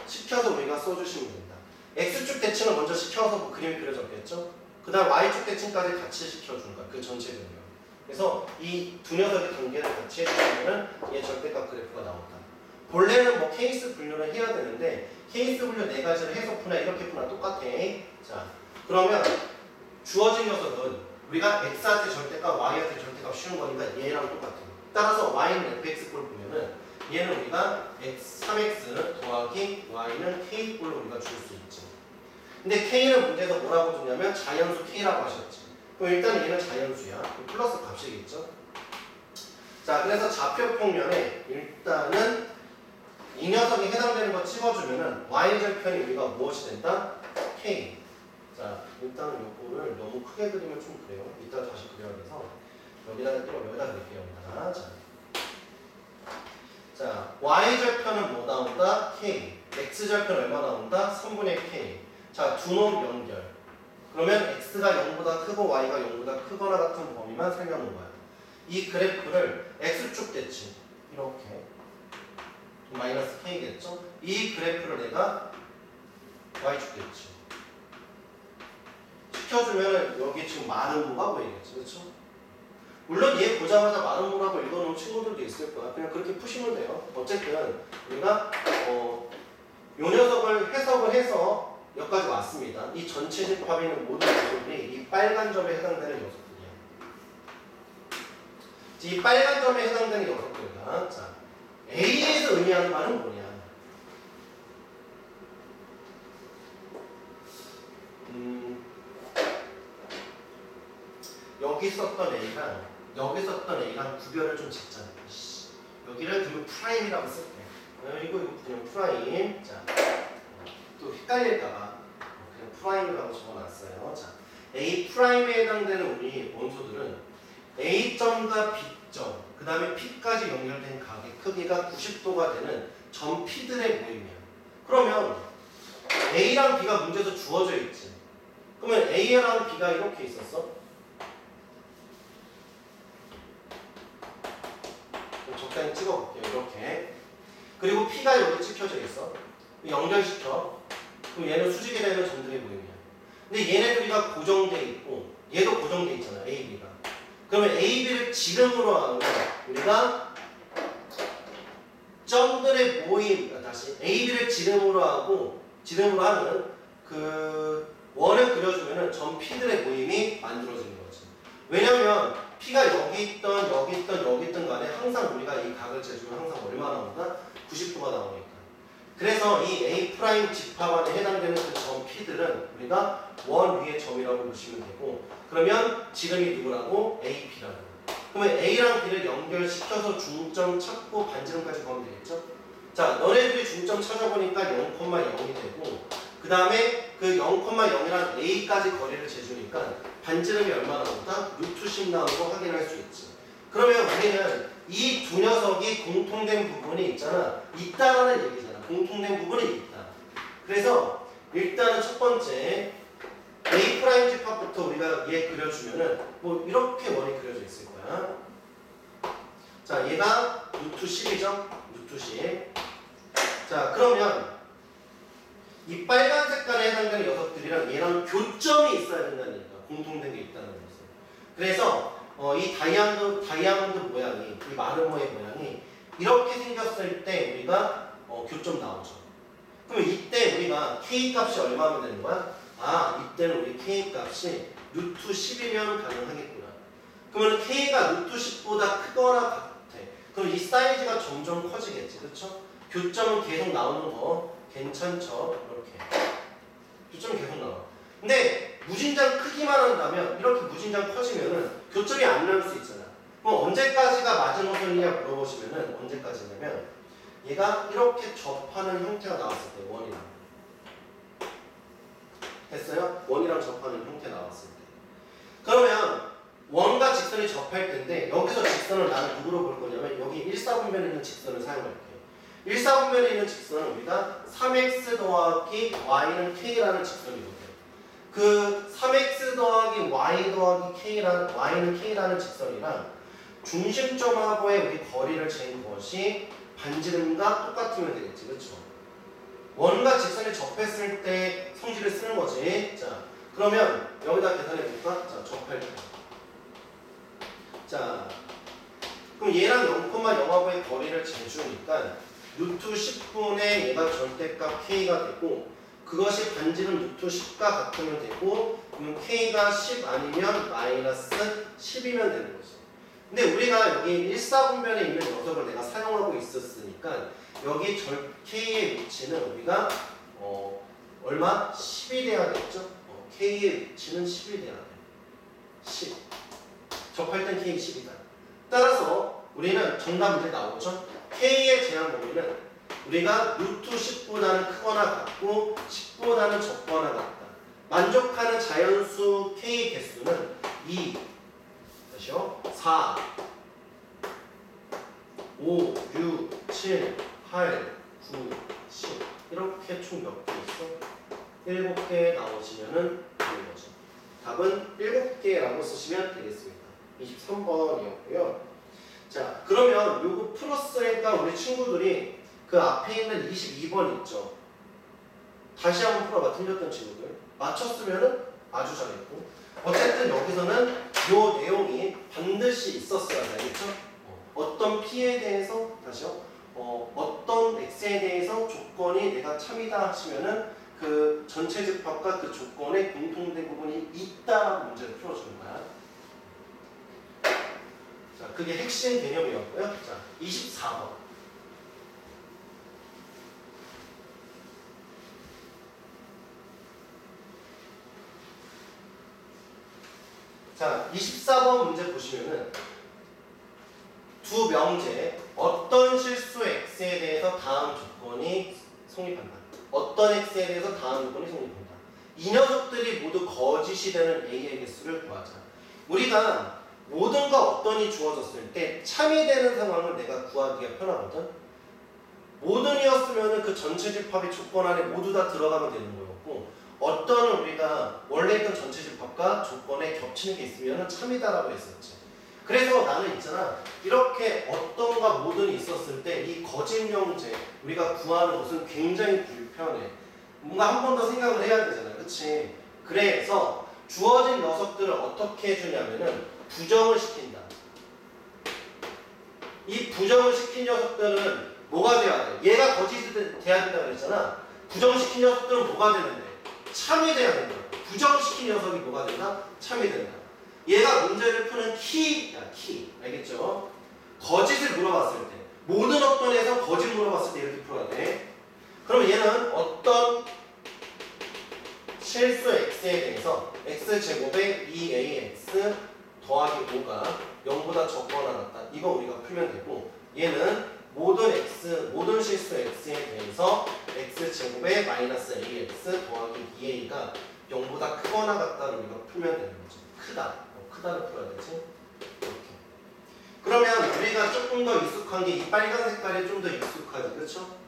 S1: 시켜서 우리가 써주시면 됩니다. x축 대칭을 먼저 시켜서 뭐 그림이 그려졌겠죠? 그 다음 y축 대칭까지 같이 시켜주는 거야. 그 전체 그림을. 그래서 이 두 녀석의 관계를 같이 해주시면 얘 절대값 그래프가 나온다. 본래는 뭐 케이스 분류를 해야 되는데 케이스 분류 네 가지를 해서 푸나 이렇게 푸나 똑같아. 자, 그러면 주어진 녀석은 우리가 x한테 절대값, y한테 절대값 씌운 거니까 얘랑 똑같아요. 따라서 y는 fx꼴을 보면은 얘는 우리가 x 3x 더하기 y는 k꼴로 우리가 줄 수 있지. 근데 k는 문제에서 뭐라고 주냐면 자연수 k라고 하셨지. 그럼 일단 얘는 자연수야. 플러스 값이겠죠. 자, 그래서 좌표평면에 일단은 이 녀석이 해당되는 거 찍어주면은 y절편이 우리가 무엇이 된다? k. 자, 일단은 요거를 너무 크게 그리면 좀 그래요. 이따 다시 그려야 돼서 여기다 그릴게요. 자, y절편은 뭐 나온다? k. x절편 얼마 나온다? 3분의 k. 자, 두 놈 연결. 그러면 x가 0보다 크고 y가 0보다 크거나 같은 범위만 살려놓은 거야. 이 그래프를 x축 대칭 이렇게 마이너스 k겠죠? 이 그래프를 내가 y축 대칭 시켜주면 여기 지금 마른 무가 보이겠지, 그렇죠? 물론 얘 보자마자 마른 무라고 읽어놓은 친구들도 있을 거야. 그냥 그렇게 푸시면 돼요. 어쨌든 우리가 요 녀석을 해석을 해서 여기까지 왔습니다. 이 전체 집합에 있는 모든 녀석들이 이 빨간 점에 해당되는 녀석들이야. 이 빨간 점에 해당되는 녀석들이야. 자, A에서 의미하는 말은 뭐냐? 여기 썼던 A랑 여기 썼던 A랑 구별을 좀 짓잖아. 여기를 그리고 프라임이라고 쓸게. 이거 그냥 프라임. 자, 또 헷갈릴까봐 그냥 프라임이라고 적어놨어요. 자, A 프라임에 해당되는 우리 원소들은 A점과 B점, 그 다음에 P까지 연결된 각의 크기가 90도가 되는 점 P들의 모임이야. 그러면 A랑 B가 문제에서 주어져 있지. 그러면 A랑 B가 이렇게 있었어. 적당히 찍어볼게요. 이렇게. 그리고 P가 여기 찍혀져 있어. 연결시켜. 그럼 얘는 수직이 되는 점들의 모임이야. 근데 얘네들이가 고정돼 있고 얘도 고정돼 있잖아. A, B가. 그러면 A, B를 지름으로 하는 건 우리가 점들의 모임, 다시 A, B를 지름으로 하는 그 원을 그려주면은 점 P들의 모임이 만들어지는 거지. 왜냐면 P가 여기 있던 간에 항상 우리가 이 각을 재주면 항상 얼마 나온다? 90도가 나오니까. 그래서 이 A' 집합 안에 해당되는 그 점 P들은 우리가 원 위의 점이라고 보시면 되고, 그러면 지름이 누구라고? A, B라고. 그러면 A랑 B를 연결시켜서 중점 찾고 반지름까지 구하면 되겠죠? 자, 너네들이 중점 찾아보니까 0,0이 되고, 그 다음에 그 0,0이랑 A까지 거리를 재주니까 반지름이 얼마 나온다? 루트 10 나오는 거 확인할 수 있지. 그러면 우리는 이 두 녀석이 공통된 부분이 있잖아. 있다라는 얘기잖아. 공통된 부분이 있다. 그래서 일단은 첫 번째 A' 집합부터 우리가 얘 그려주면은 뭐 이렇게 원이 그려져 있을 거야. 자, 얘가 루트 10이죠? 루트 10. 자, 그러면 이 빨간 색깔에 해당되는 녀석들이랑 얘랑 교점이 있어야 된다는 얘기가, 공통된 게 있다는 거죠. 그래서 이 다이아몬드 모양이, 이 마르모의 모양이 이렇게 생겼을 때 우리가 교점 나오죠. 그럼 이때 우리가 K 값이 얼마면 되는 거야? 아, 이때는 우리 K 값이 루트 10이면 가능하겠구나. 그러면 K가 루트 10보다 크거나 같아. 그럼 이 사이즈가 점점 커지겠지, 그렇죠? 교점은 계속 나오는 거 괜찮죠? 이렇게 교점이 계속 나와. 근데 무진장 크기만 한다면, 이렇게 무진장 커지면은 교점이 안 나올 수 있잖아. 그럼 언제까지가 마지노선이냐 물어보시면은 언제까지냐면 얘가 이렇게 접하는 형태가 나왔을 때, 원이랑 됐어요? 원이랑 접하는 형태 나왔을 때. 그러면 원과 직선이 접할 텐데 여기서 직선을 나는 누구로 볼 거냐면 여기 1사분면에 있는 직선을 사용할게요. 1사분면에 있는 직선은 우리가 3x 더하기 y는 k라는 직선이거든요. 그 3x 더하기 y 더하기 k라는 y는 k라는 직선이랑 중심점하고의 우리 거리를 잰 것이 반지름과 똑같으면 되겠지, 그렇죠? 원과 직선이 접했을 때 성질을 쓰는 거지. 자, 그러면 여기다 계산해 볼까? 자, 접할 때. 자, 그럼 얘랑 0,0하고의 거리를 재주니까 루트 10분의 얘가 절대값 k가 되고 그것이 반지름 루트 10과 같으면 되고 그럼 k가 10 아니면 마이너스 10이면 되는 거지. 근데 우리가 여기 1사분면에 있는 녀석을 내가 사용하고 있었으니까 여기 k의 위치는 우리가 얼마? 10이 돼야겠죠? k의 위치는 10이 돼야 돼. 10. 접할 땐 k 10이다. 따라서 우리는 정답 문제 나오죠? k의 제한 범위는 우리가 루트 10보다는 크거나 같고 10보다는 적거나 같다. 만족하는 자연수 k 개수는 2, 4, 5, 6, 7, 8, 9, 10 이렇게 총 몇 개 있어? 7개 나오시면은 되는 거죠. 답은 7개라고 쓰시면 되겠습니다. 23번이었고요. 자, 그러면 요거 풀었으니까 우리 친구들이 그 앞에 있는 22번 있죠. 다시 한번 풀어봐. 틀렸던 친구들. 맞췄으면은 아주 잘했고. 어쨌든 여기서는 요 내용이 반드시 있었어야 되겠죠. 어떤 P에 대해서 다시요. 어떤 X에 대해서 조건이 내가 참이다 하시면은 그 전체 집합과 그 조건의 공통된 부분이 있다라는 문제를 풀어주는 거야. 자, 그게 핵심 개념이었고요. 자, 24번. 자, 24번 문제 보시면은 두 명제 어떤 실수 x에 대해서 다음 조건이 성립한다. 어떤 x에 대해서 다음 조건이 성립한다. 이 녀석들이 모두 거짓이 되는 a의 개수를 구하자. 우리가 모든가 어떤이 주어졌을 때 참이 되는 상황을 내가 구하기가 편하거든. 모든이었으면 그 전체 집합의 조건 안에 모두 다 들어가면 되는 거였고 어떤은 우리가 원래 있던 전체 집합과 조건에 겹치는 게 있으면 참이다라고 했었지. 그래서 나는 있잖아 이렇게 어떤과 모든이 있었을 때 이 거짓 명제 우리가 구하는 것은 굉장히 불편해. 뭔가 한 번 더 생각을 해야 되잖아, 그치? 그래서 주어진 녀석들을 어떻게 해주냐면은 부정을 시킨다. 이 부정을 시킨 녀석들은 뭐가 돼야 돼? 얘가 거짓이 돼야 된다고 그랬잖아. 부정시킨 녀석들은 뭐가 되는데? 참이 돼야 된다. 부정시킨 녀석이 뭐가 된다? 참이 된다. 얘가 문제를 푸는 키야, 키. 알겠죠? 거짓을 물어봤을 때, 모든 어떤에서 거짓 물어봤을 때 이렇게 풀어야 돼. 그럼 얘는 어떤 실수 x에 대해서 x제곱에 2ax 더하기 5가 0보다 적거나 같다. 이거 우리가 풀면 되고 얘는 모든 실수 x에 대해서 x제곱에 마이너스 ax 더하기 2a가 0보다 크거나 같다를 우리가 풀면 되는 거죠. 크다. 크다를 풀어야 되지. 이렇게. 그러면 우리가 조금 더 익숙한 게 이 빨간 색깔이 좀 더 익숙하지, 그렇죠?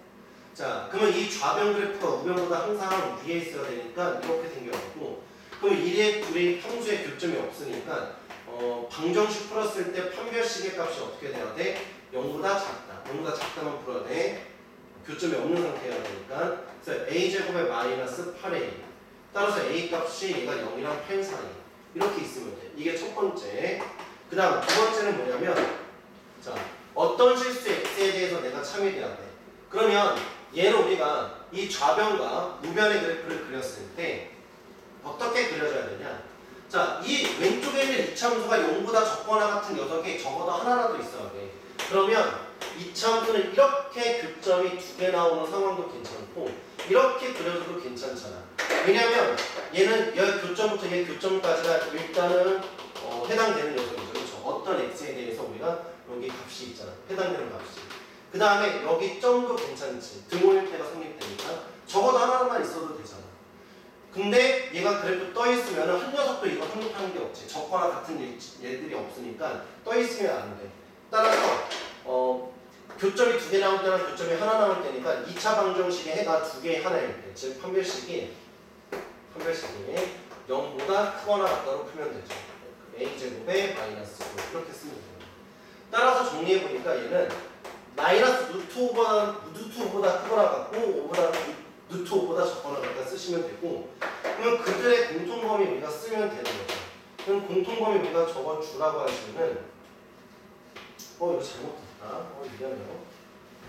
S1: 자, 그러면 이 좌변 그래프가 우변보다 항상 위에 있어야 되니까 이렇게 생겨가지고 그럼 1의 둘이 함수의 교점이 없으니까 방정식 풀었을 때 판별식의 값이 어떻게 돼야 돼? 0보다 작다. 0보다 작다만 풀어야 돼. 교점이 없는 상태여야 되니까. 그래서 a제곱에 마이너스 8a. 따라서 a 값이 얘가 0이랑 8 사이. 이렇게 있으면 돼. 이게 첫 번째. 그 다음 두 번째는 뭐냐면 자, 어떤 실수 x에 대해서 내가 참여돼야 돼. 그러면 얘는 우리가 이 좌변과 우변의 그래프를 그렸을 때 어떻게 그려줘야 되냐? 자, 이 왼쪽에 있는 이차함수가 0보다 적거나 같은 녀석이 적어도 하나라도 있어야 돼. 그러면 이차함수는 이렇게 교점이 두 개 나오는 상황도 괜찮고 이렇게 그려줘도 괜찮잖아. 왜냐면 얘는 여기 교점부터 얘 교점까지가 일단은 해당되는 녀석이죠. 그렇죠? 어떤 x에 대해서 우리가 여기 값이 있잖아. 해당되는 값이. 그 다음에 여기 점도 괜찮지. 등호일 때가 성립되니까 적어도 하나만 있어도 되잖아. 근데 얘가 얘가 그래도 떠 있으면 한 녀석도 이거 성립하는 게 없지. 적거나 같은 얘들이 없으니까 떠 있으면 안 돼. 따라서 교점이 2개 나올 때랑 교점이 하나 나올 때니까 2차 방정식의 해가 2개 하나일 때, 즉 판별식이 0보다 크거나 같다로 풀면 되죠. a제곱에 마이너스 9 이렇게 쓰면 돼요. 따라서 정리해보니까 얘는 마이너스 루트 5보다 크거나 같고 5보다 루트 5보다 적거나 같다 쓰시면 되고, 그러면 그들의 공통범위 우리가 쓰면 되는 거죠. 그럼 공통범위 우리가 저거 주라고 하시면은 이거 잘못했다. 미안해요.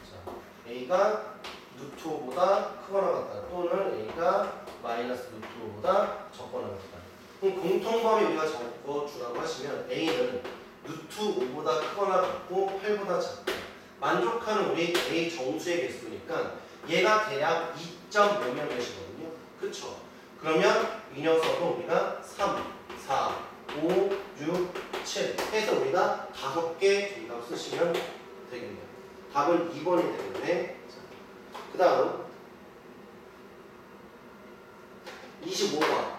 S1: 자, a가 루트 5보다 크거나 같다 또는 a가 마이너스 루트 5보다 적거나 같다. 그럼 공통범위 우리가 적어 주라고 하시면 a는 루트 5보다 크거나 같고 8보다 작다. 만족하는 우리 a 정수의 개수니까 얘가 대략 2점 몇몇 몇이거든요. 그쵸? 그러면 이 녀석은 우리가 3, 4, 5, 6, 7 해서 우리가 5개 정답 쓰시면 되겠네요. 답은 2번이 되겠네. 그 다음 25번.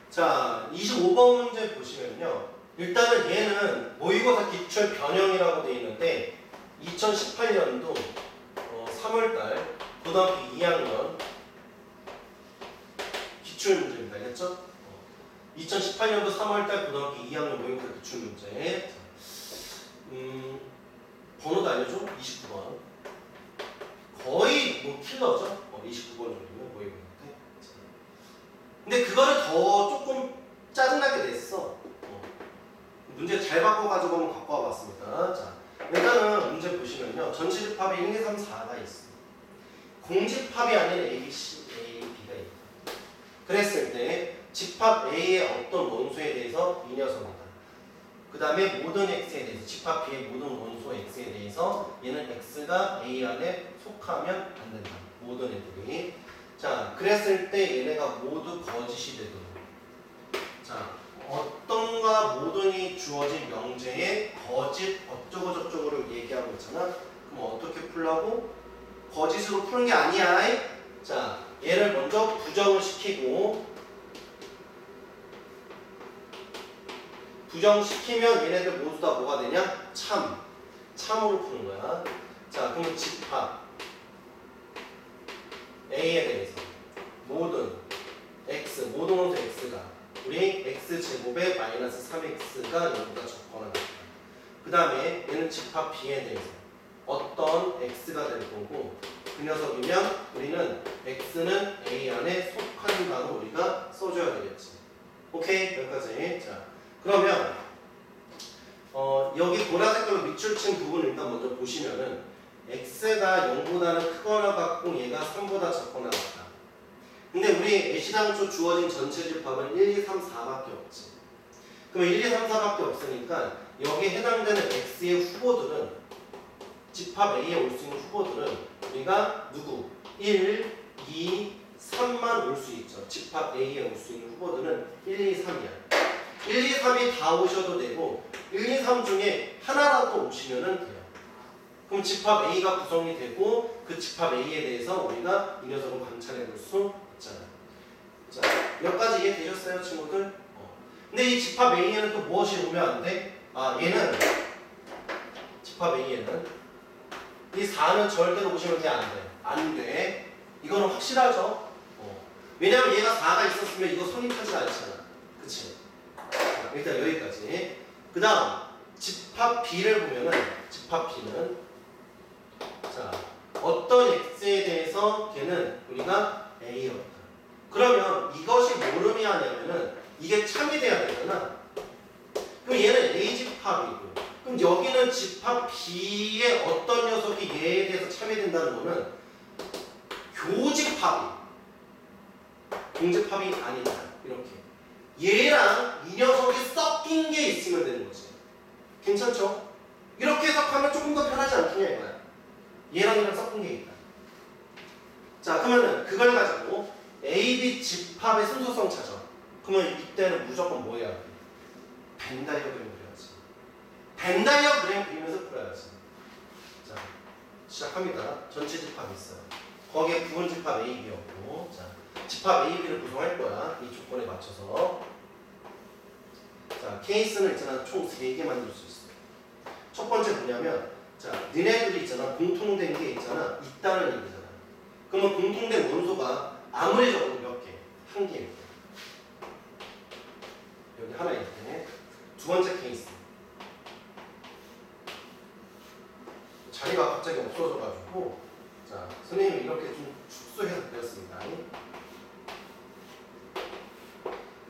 S1: 자, 25번 문제 보시면요. 일단은 얘는 모의고사 기출 변형이라고 되어 있는데 2018년도 3월달 고등학교 2학년 기출 문제입니다. 알겠죠? 2018년도 3월달 고등학교 2학년 모의고사 기출 문제. 번호도 알려줘? 29번. 거의 뭐 킬러죠? 29번 정도면 모의고사인데. 근데 그거를 더 조금 짜증나게 냈어. 문제 잘 바꿔가지고 한번 갖고 와봤습니다. 자, 일단은 문제 보시면요. 전치집합이 1, 2, 3, 4가 있어. 공집합이 아닌 A, B, C, A, B가 있다. 그랬을 때 집합 A의 어떤 원소에 대해서 이 녀석이다. 그 다음에 모든 X에 대해서 집합 B의 모든 원소 X에 대해서 얘는 X가 A 안에 속하면 안 된다. 모든 애들이. 자, 그랬을 때 얘네가 모두 거짓이 되도록. 자, 어떤가 모든이 주어진 명제에 거짓 어쩌고 저쩌고를 얘기하고 있잖아. 그럼 어떻게 풀라고? 거짓으로 푸는 게 아니야. 자, 얘를 먼저 부정을 시키고, 부정시키면 얘네들 모두 다 뭐가 되냐? 참으로 푸는 거야. 자, 그럼 집합 A에 대해서 모든 X, 모든 원소 X가 우리 X제곱에 마이너스 3X가 여기다 적거나 같다. 그 다음에 얘는 집합 B에 대해서 어떤 X가 될 거고, 그 녀석이면 우리는 X는 A 안에 속한다고 우리가 써줘야 되겠지. 오케이? 여기까지. 자, 그러면 여기 보라색깔로 밑줄 친 부분을 일단 먼저 보시면은 X가 0보다는 크거나 같고 얘가 3보다 작거나 같다. 근데 우리 애시당초 주어진 전체 집합은 1, 2, 3, 4밖에 없지. 그러면 1, 2, 3, 4밖에 없으니까 여기에 해당되는 X의 후보들은, 집합 A에 올 수 있는 후보들은 우리가 누구? 1, 2, 3만 올 수 있죠. 집합 A에 올 수 있는 후보들은 1, 2, 3이야. 1, 2, 3이 다 오셔도 되고 1, 2, 3 중에 하나라도 오시면 돼요. 그럼 집합 A가 구성이 되고 그 집합 A에 대해서 우리가 이 녀석을 관찰해 볼 수 있잖아요. 자, 여기까지 이해되셨어요, 친구들? 근데 이 집합 A에는 또 무엇이 오면 안 돼? 얘는 집합 A에는 이 4는 절대로 보시면 돼, 안 돼? 안 돼. 이거는 확실하죠? 왜냐면 얘가 4가 있었으면 이거 성립하지 않잖아. 그치? 자, 일단 여기까지. 그 다음 집합 B를 보면은, 집합 B는 자, 어떤 X에 대해서 걔는 우리가 A였다. 그러면 이것이 뭘 의미하냐면은 이게 참이 돼야 되잖아. 그럼 얘는 A 집합이고, 그럼 여기는 집합 B의 어떤 녀석이 얘에 대해서 참이 된다는 거는 교집합이, 공집합이 아니다. 이렇게 얘랑 이 녀석이 섞인 게 있으면 되는 거지. 괜찮죠? 이렇게 해석하면 조금 더 편하지 않겠냐 이거야. 얘랑 얘랑 섞은 게 있다. 자, 그러면은 그걸 가지고 A, B 집합의 순서성 찾아. 그러면 이때는 무조건 뭐 해야 돼? 벤 다이어그램 그려야지. 벤 다이어그램 그리면서 풀어야지. 자, 시작합니다. 전체 집합이 있어요. 거기에 부분 집합 A, B였고, 자, 집합 A, B를 구성할 거야. 이 조건에 맞춰서. 자, 케이스는 있잖아. 총 3개 만들 수 있어. 첫 번째 뭐냐면, 자, 너네들이 있잖아. 공통된 게 있잖아. 있다는 얘기잖아. 그러면 공통된 원소가 아무리 적어도 몇 개? 한 개. 여기 하나 있네. 두 번째 케이스. 자리가 갑자기 없어져가지고, 자, 선생님이 이렇게 좀 축소해서 그렸습니다.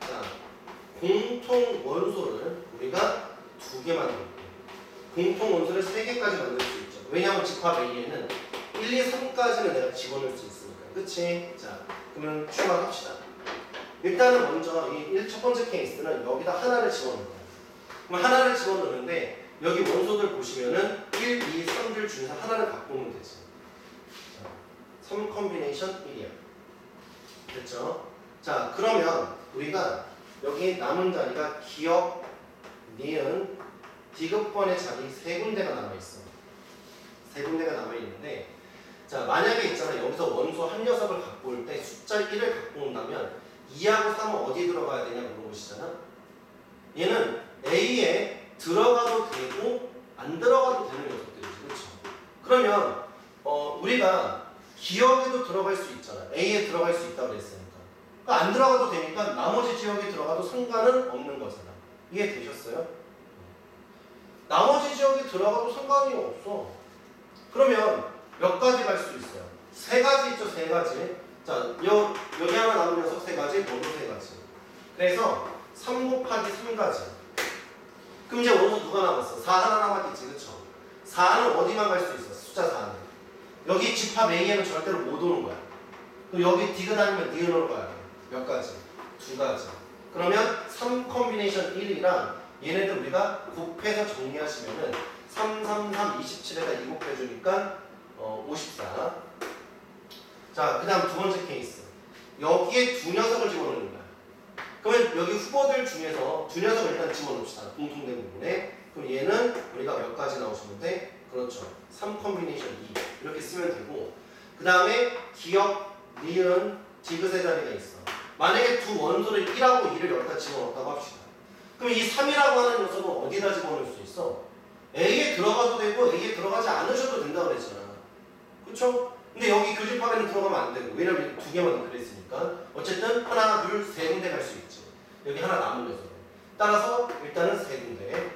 S1: 자, 공통 원소를 우리가 2개 만들게요. 공통 원소를 3개까지 만들 수 있죠. 왜냐하면 집합 A에는 1, 2, 3까지는 내가 집어넣을 수 있으니까. 그치? 자, 그러면 출발합시다. 일단은 먼저 이 첫 번째 케이스는 여기다 하나를 집어넣을 거예요. 그럼 하나를 집어넣는데 여기 원소들 보시면은 1, 2, 3들 중에서 하나를 갖고 오면 되지. 자, 3 컴비네이션 1이야. 됐죠? 자, 그러면 우리가 여기 남은 자리가 기억, 니은, 디귿번의 자리 3군데가 남아있어. 3군데가 남아있는데, 자, 만약에 있잖아. 여기서 원소 한 녀석을 갖고 올 때 숫자 1을 갖고 온다면 2하고 3은 어디에 들어가야 되냐 물어보시잖아. 얘는 A에 들어가도 되고 안 들어가도 되는 녀석들이지. 그렇죠? 그러면 우리가 기억에도 들어갈 수 있잖아. A에 들어갈 수 있다고 그랬으니까. 그러니까 안 들어가도 되니까 나머지 지역에 들어가도 상관은 없는 거잖아. 이해되셨어요? 나머지 지역에 들어가도 상관이 없어. 그러면 몇 가지 갈 수 있어요? 3가지 있죠, 3가지. 자, 여기 하나 남은 녀석 3가지, 모두 3가지. 그래서 3 곱하기 3가지. 그럼 이제 원소 누가 남았어? 4 하나 남았겠지, 그쵸? 4는 어디만 갈 수 있어? 숫자 4는. 여기 집합 A에는 절대로 못 오는 거야. 그럼 여기 디귿 아니면 니은으로 가야 돼. 몇 가지? 2가지. 그러면 3 컴비네이션 1이랑 얘네들 우리가 곱해서 정리하시면은 3, 3, 3, 27에다 2 곱해주니까 54. 자, 그 다음 두 번째 케이스. 여기에 2 녀석을 집어넣는 거야. 그러면 여기 후보들 중에서 2 녀석을 일단 집어넣읍시다. 공통된 부분에. 그럼 얘는 우리가 몇 가지 나오시면 돼? 그렇죠. 3 컴비네이션 2. 이렇게 쓰면 되고. 그 다음에 기억, 니은, 디귿의 자리가 있어. 만약에 두 원소를 1하고 2를 여기다 집어넣었다고 합시다. 그럼 이 3이라고 하는 녀석은 어디다 집어넣을 수 있어? A에 들어가도 되고 A에 들어가지 않으셔도 된다고 그랬잖아. 그쵸? 근데 여기 교집합에는 들어가면 안 되고, 왜냐면 2개만 그랬으니까. 어쨌든 하나, 둘, 3군데 갈 수 있지. 여기 하나 남은 녀석. 따라서 일단은 3군데.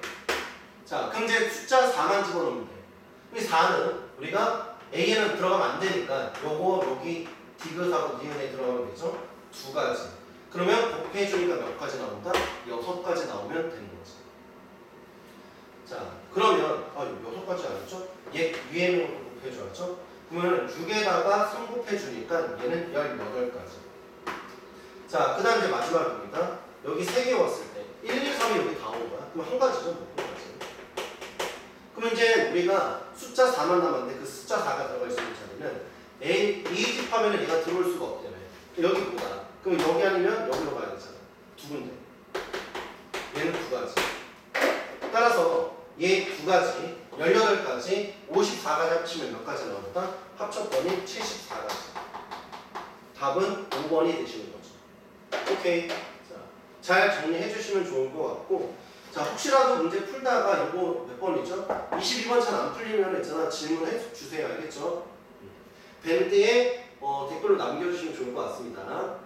S1: 자, 그럼 이제 숫자 4만 집어넣으면 돼. 이 4는 우리가 A에는 들어가면 안 되니까 요거 여기 디귿하고 니은에 들어가면 되죠? 2가지. 그러면 곱해주니까 몇 가지 나온다? 6가지 나오면 되는 거지. 자, 그러면 6가지 아니죠? 얘 위에 있는 것도 곱해줘야죠? 그러면 6에다가 3 곱해주니까 얘는 18가지. 자, 그 다음 이제 마지막입니다. 여기 3개 왔을 때 1, 2, 3이 여기 다 온 거야. 그럼 한 가지죠? 뭐 한 가지. 그럼 이제 우리가 숫자 4만 남았는데 그 숫자 4가 들어갈 수 있는 자리는 이 집하면 얘가 들어올 수가 없다며. 여기 보다. 그럼 여기 아니면 여기로 가야 되잖아. 2군데. 얘는 2가지. 따라서 얘 2가지, 18가지, 54가지 합치면 몇 가지 나온다? 합쳤더니 74가지. 답은 5번이 되시는 거죠. 오케이. 자, 잘 정리해 주시면 좋을 것 같고, 자, 혹시라도 문제 풀다가 이거 몇 번이죠? 22번 잘 안 풀리면 있잖아. 질문해 주세요. 알겠죠? 밴드에 댓글로 남겨주시면 좋을 것 같습니다.